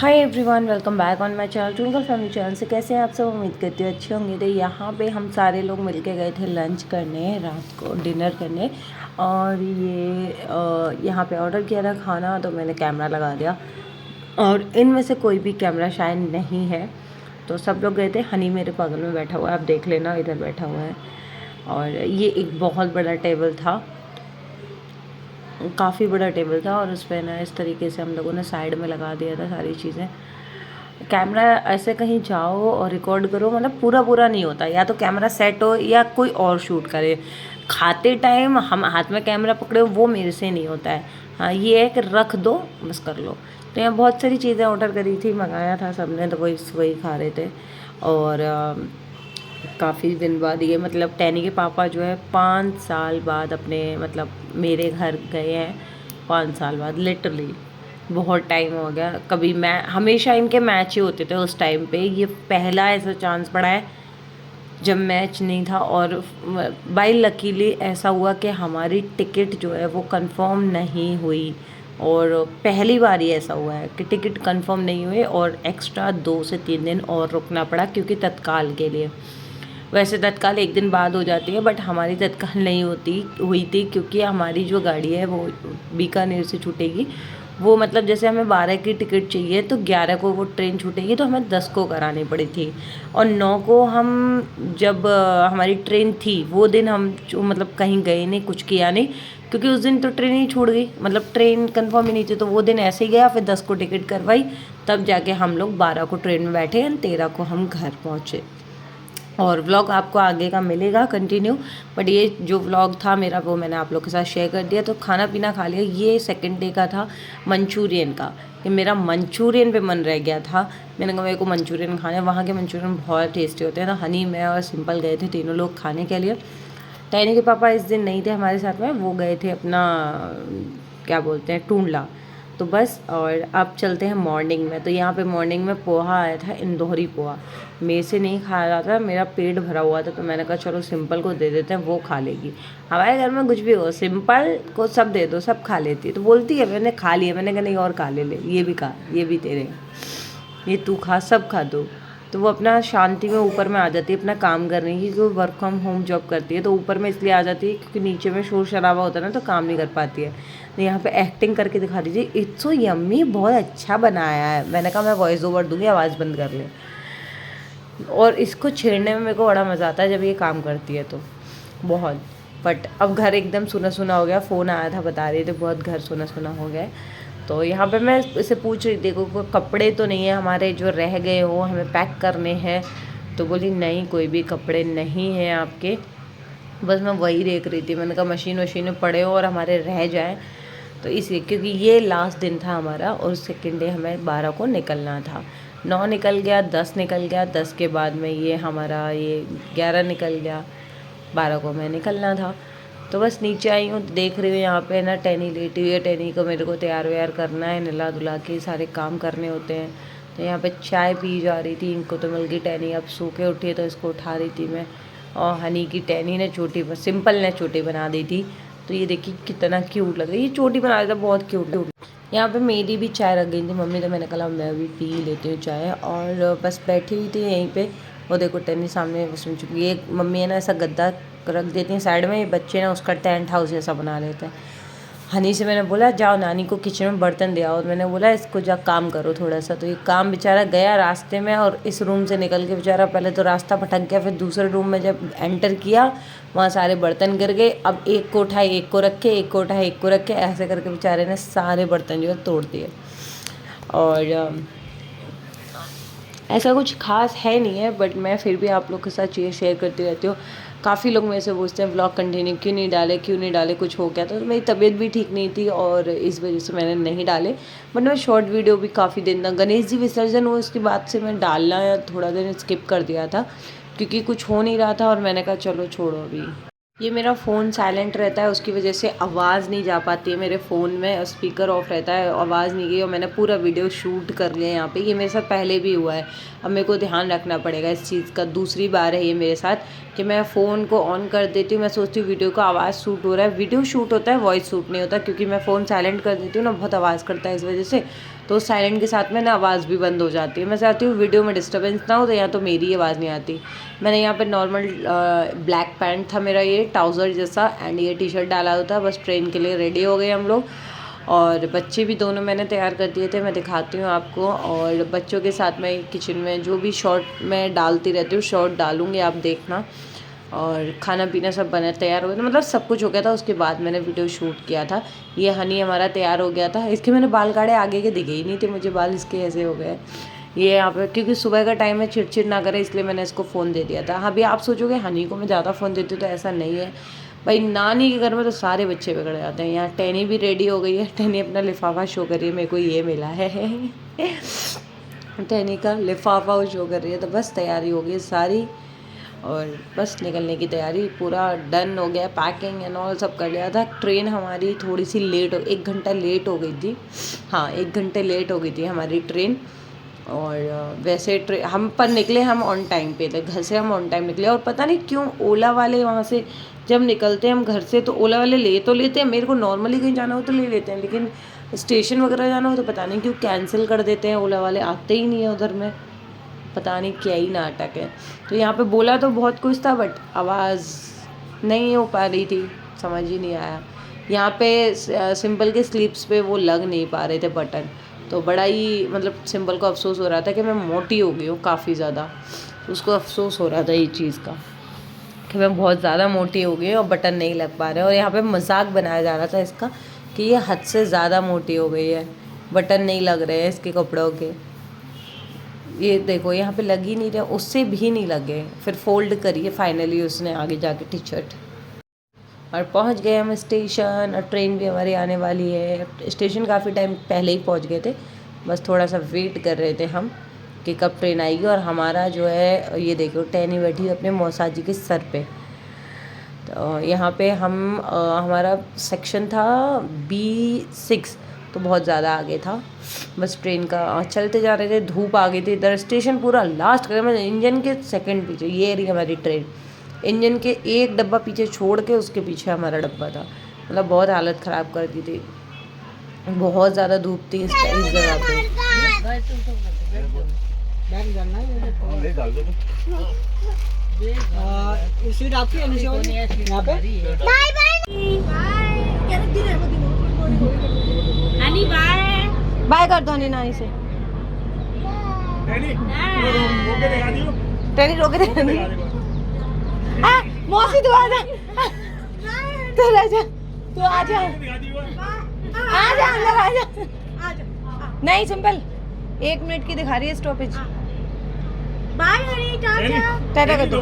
Hi everyone, welcome back on my channel twinkle family channel से। कैसे हैं आप सब? उम्मीद करती हूँ अच्छे होंगे। तो यहाँ पे हम सारे लोग मिलके गए थे लंच करने, रात को डिनर करने। और यहाँ पे ऑर्डर किया था खाना, तो मैंने कैमरा लगा दिया और इनमें से कोई भी कैमरा शायद नहीं है। तो सब लोग गए थे। हनी मेरे बगल में बैठा हुआ है, आप देख लेना, इधर बैठा हुआ है। और ये एक बहुत बड़ा टेबल था, काफ़ी बड़ा टेबल था, और उस पर ना इस तरीके से हम लोगों ने साइड में लगा दिया था सारी चीज़ें। कैमरा ऐसे कहीं जाओ और रिकॉर्ड करो, मतलब पूरा पूरा नहीं होता, या तो कैमरा सेट हो या कोई और शूट करे। खाते टाइम हम हाथ में कैमरा पकड़े हो, वो मेरे से नहीं होता है। हाँ, ये है कि रख दो बस कर लो। तो यहाँ बहुत सारी चीज़ें ऑर्डर करी थी, मंगाया था सबने, तो वही खा रहे थे। और काफ़ी दिन बाद ये, मतलब टैनी के पापा जो है 5 साल बाद अपने, मतलब मेरे घर गए हैं 5 साल बाद। लिटरली बहुत टाइम हो गया। कभी मैं हमेशा इनके मैच ही होते थे उस टाइम पे, ये पहला ऐसा चांस पड़ा है जब मैच नहीं था। और बाई लकीली ऐसा हुआ कि हमारी टिकट जो है वो कंफर्म नहीं हुई। और पहली बार ही ऐसा हुआ है कि टिकट कंफर्म नहीं हुई और एक्स्ट्रा 2 से 3 दिन और रुकना पड़ा, क्योंकि तत्काल के लिए। वैसे तत्काल एक दिन बाद हो जाती है, बट हमारी तत्काल नहीं हुई थी, क्योंकि हमारी जो गाड़ी है वो बीकानेर से छूटेगी। वो मतलब जैसे हमें 12 की टिकट चाहिए, तो 11 को वो ट्रेन छूटेगी, तो हमें 10 को करानी पड़ी थी। और 9 को हम, जब हमारी ट्रेन थी, वो दिन हम मतलब कहीं गए नहीं, कुछ किया नहीं, क्योंकि उस दिन तो ट्रेन ही छूट गई, मतलब ट्रेन कंफर्म ही नहीं थी। तो वो दिन ऐसे ही गया, फिर 10 को टिकट करवाई, तब जाके हम लोग 12 को ट्रेन में बैठे एंड 13 को हम घर पहुँचे। और व्लॉग आपको आगे का मिलेगा कंटिन्यू, बट ये जो व्लॉग था मेरा, वो मैंने आप लोग के साथ शेयर कर दिया। तो खाना पीना खा लिया। ये सेकंड डे का था मंचूरियन का, कि मेरा मंचूरियन पे मन रह गया था। मैंने कहा मेरे को मंचूरियन खाना है। वहाँ के मंचूरियन बहुत टेस्टी होते हैं। तो हनी, मैं और सिंपल गए थे तीनों लोग खाने के लिए। टैनी के पापा इस दिन नहीं थे हमारे साथ में, वो गए थे अपना, क्या बोलते हैं, टूंडला। तो बस, और अब चलते हैं मॉर्निंग में। तो यहाँ पे मॉर्निंग में पोहा आया था, इंदौरी पोहा। मेरे से नहीं खाया जाता, मेरा पेट भरा हुआ था, तो मैंने कहा चलो सिंपल को दे देते हैं, वो खा लेगी। हमारे घर में कुछ भी हो, सिंपल को सब दे दो, सब खा लेती है। तो बोलती है मैंने खा लिया। मैंने कहा नहीं, और खा ले, ये भी खा, ये भी तेरे, ये तू खा, सब खा दो। तो वो अपना शांति में ऊपर में आ जाती है अपना काम करने की, क्योंकि वो वर्क फ्रॉम होम जॉब करती है। तो ऊपर में इसलिए आ जाती है क्योंकि नीचे में शोर शराबा होता है ना, तो काम नहीं कर पाती है। तो यहाँ पे एक्टिंग करके दिखा दीजिए, इट्स सो यम्मी, बहुत अच्छा बनाया है। मैंने कहा मैं वॉइस ओवर दूंगी, आवाज़ बंद कर ले। और इसको छेड़ने में मेरे को बड़ा मज़ा आता है जब ये काम करती है, तो बहुत। बट अब घर एकदम सुना सुना हो गया। फ़ोन आया था, बता रही थी बहुत घर सुना सुना हो गया। तो यहाँ पे मैं इसे पूछ रही थी, देखो कोई कपड़े तो नहीं है हमारे जो रह गए हो, हमें पैक करने हैं। तो बोली नहीं, कोई भी कपड़े नहीं हैं आपके। बस मैं वही देख रही थी। मैंने कहा मशीन वशीन में पड़े हो और हमारे रह जाएं, तो इसलिए, क्योंकि ये लास्ट दिन था हमारा, और सेकेंड डे हमें 12 को निकलना था। 9 निकल गया, 10 निकल गया, 10 के बाद में ये हमारा ये 11 निकल गया, 12 को हमें निकलना था। तो बस नीचे आई हूँ, देख रही हूँ यहाँ पे ना टैनी लेटी हुई है। टैनी को मेरे को तैयार व्यार करना है, नला धुला के सारे काम करने होते हैं। तो यहाँ पे चाय पी जा रही थी। इनको तो मिल गई, टैनी अब सो के उठी है, तो इसको उठा रही थी मैं। और हनी की, टैनी ने चोटी, सिंपल ने चोटी बना दी थी। तो ये देखिए कितना क्यूट लग रहा है, ये चोटी बना रहा था, बहुत क्यूट। यहाँ पे मेरी भी चाय रख गई थी मम्मी, तो मैंने कहा मैं भी पी लेती हूँ चाय। और बस बैठी हुई थी यहीं पे। वो देखो टैनी सामने सुन चुकी है। मम्मी है ना ऐसा गद्दा रख देती हैं साइड में, ये बच्चे ना उसका टेंट हाउस जैसा बना लेते हैं। हनी से मैंने बोला जाओ नानी को किचन में बर्तन दे आओ, और मैंने बोला इसको जा काम करो थोड़ा सा। तो ये काम बेचारा गया रास्ते में, और इस रूम से निकल के बेचारा पहले तो रास्ता भटक गया, फिर दूसरे रूम में जब एंटर किया, वहाँ सारे बर्तन गिर गए। अब एक को उठाए, एक को रखे, एक को उठाए, एक को रखे, ऐसे करके बेचारे ने सारे बर्तन जो है तोड़ दिए। और ऐसा कुछ खास है नहीं है, बट मैं फिर भी आप लोग के साथ चीज़ें शेयर करती रहती हूँ। काफ़ी लोग मेरे से पूछते हैं व्लॉग कंटिन्यू क्यों नहीं डाले, क्यों नहीं डाले, कुछ हो गया। तो मेरी तबीयत भी ठीक नहीं थी, और इस वजह से मैंने नहीं डाले। बट मैं शॉर्ट वीडियो भी काफ़ी दिन तक, गणेश जी विसर्जन हुआ उसके बाद से मैं डालना या थोड़ा दिन स्किप कर दिया था, क्योंकि कुछ हो नहीं रहा था। और मैंने कहा चलो छोड़ो अभी। ये मेरा फ़ोन साइलेंट रहता है, उसकी वजह से आवाज़ नहीं जा पाती है मेरे फ़ोन में, स्पीकर ऑफ रहता है, आवाज़ नहीं गई। और मैंने पूरा वीडियो शूट कर लिया यहाँ पे। ये मेरे साथ पहले भी हुआ है, अब मेरे को ध्यान रखना पड़ेगा इस चीज़ का। दूसरी बार है ये मेरे साथ कि मैं फ़ोन को ऑन कर देती हूँ, मैं सोचती हूँ वीडियो का आवाज़ शूट हो रहा है, वीडियो शूट होता है, वॉइस शूट नहीं होता, क्योंकि मैं फ़ोन साइलेंट कर देती हूँ ना, बहुत आवाज़ करता है इस वजह से। तो साइलेंट के साथ में ना आवाज़ भी बंद हो जाती है। मैं चाहती हूँ वीडियो में डिस्टर्बेंस ना हो, तो यहाँ तो मेरी आवाज़ नहीं आती। मैंने यहाँ पे नॉर्मल ब्लैक पैंट था मेरा, ये ट्राउज़र जैसा, एंड ये टी शर्ट डाला होता। बस ट्रेन के लिए रेडी हो गए हम लोग, और बच्चे भी दोनों मैंने तैयार कर दिए थे। मैं दिखाती हूँ आपको। और बच्चों के साथ मैं किचन में जो भी शॉर्ट मैं डालती रहती हूँ, शॉर्ट डालूँगी, आप देखना। और खाना पीना सब बना तैयार हो गया था, मतलब सब कुछ हो गया था। उसके बाद मैंने वीडियो शूट किया था। ये हनी हमारा तैयार हो गया था। इसके मैंने बाल काटे, आगे के दिखे ही नहीं थे मुझे बाल इसके ऐसे हो गए। ये यहाँ पे क्योंकि सुबह का टाइम है, चिड़चिड़ ना करे इसलिए मैंने इसको फ़ोन दे दिया था। हाँ भी आप सोचोगे हनी को मैं ज़्यादा फ़ोन देती हूँ, तो ऐसा नहीं है भाई। नानी के घर में तो सारे बच्चे बिगड़ जाते हैं। यहाँ टैनी भी रेडी हो गई है। टैनी अपना लिफाफा शो कर रही है, मेरे को ये मिला है टैनी का लिफाफा वो शो कर रही है। तो बस तैयारी हो गई सारी, और बस निकलने की तैयारी, पूरा डन हो गया। पैकिंग एंड ऑल सब कर लिया था। ट्रेन हमारी थोड़ी सी लेट हो, 1 घंटा लेट हो गई थी। हाँ 1 घंटे लेट हो गई थी हमारी ट्रेन। और वैसे हम पर निकले, हम ऑन टाइम पे थे। घर से हम ऑन टाइम निकले, और पता नहीं क्यों ओला वाले वहाँ से जब निकलते हैं हम घर से, तो ओला वाले ले तो लेते हैं, मेरे को नॉर्मली कहीं जाना हो तो ले लेते हैं, लेकिन स्टेशन वगैरह जाना हो तो पता नहीं क्यों कैंसिल कर देते हैं। ओला वाले आते ही नहीं है उधर में, पता नहीं क्या ही नाटक है। तो यहाँ पे बोला तो बहुत कुछ था, बट आवाज़ नहीं हो पा रही थी, समझ ही नहीं आया। यहाँ पे सिंपल के स्लीप्स पे वो लग नहीं पा रहे थे बटन, तो बड़ा ही मतलब सिंपल को अफसोस हो रहा था कि मैं मोटी हो गई हूँ काफ़ी ज़्यादा। उसको अफसोस हो रहा था ये चीज़ का कि मैं बहुत ज़्यादा मोटी हो गई और बटन नहीं लग पा रहे। और यहाँ पे मजाक बनाया जा रहा था इसका कि ये हद से ज़्यादा मोटी हो गई है, बटन नहीं लग रहे हैं इसके कपड़ों के। ये देखो यहाँ पे लग ही नहीं रहा, उससे भी नहीं लगे। फिर फोल्ड करिए फाइनली उसने आगे जाके टी शर्ट। और पहुँच गए हम स्टेशन, और ट्रेन भी हमारी आने वाली है। स्टेशन काफ़ी टाइम पहले ही पहुँच गए थे, बस थोड़ा सा वेट कर रहे थे हम कि कब ट्रेन आएगी। और हमारा जो है ये देखो टैनी बैठी है अपने मौसा जी के सर पे। तो यहाँ पे हम हमारा सेक्शन था B6, तो बहुत ज़्यादा आगे था। बस ट्रेन का चलते जा रहे थे, धूप आ गई थी इधर। स्टेशन पूरा लास्ट कर, मैं इंजन के सेकंड पीछे, ये रही हमारी ट्रेन। इंजन के एक डब्बा पीछे छोड़ के उसके पीछे हमारा डब्बा था। मतलब बहुत हालत ख़राब कर दी थी, बहुत ज़्यादा धूप थी इस जगह पे। बाय कर दो नानी से। टैनी रोके दे। मौसी तू आ जा, तू रह जा, तू आ जा, आ जा अंदर आ जा। नहीं सिंपल 1 मिनट की दिखा रही है स्टॉपेज। बाय हनी, टाटा टाटा कर दो।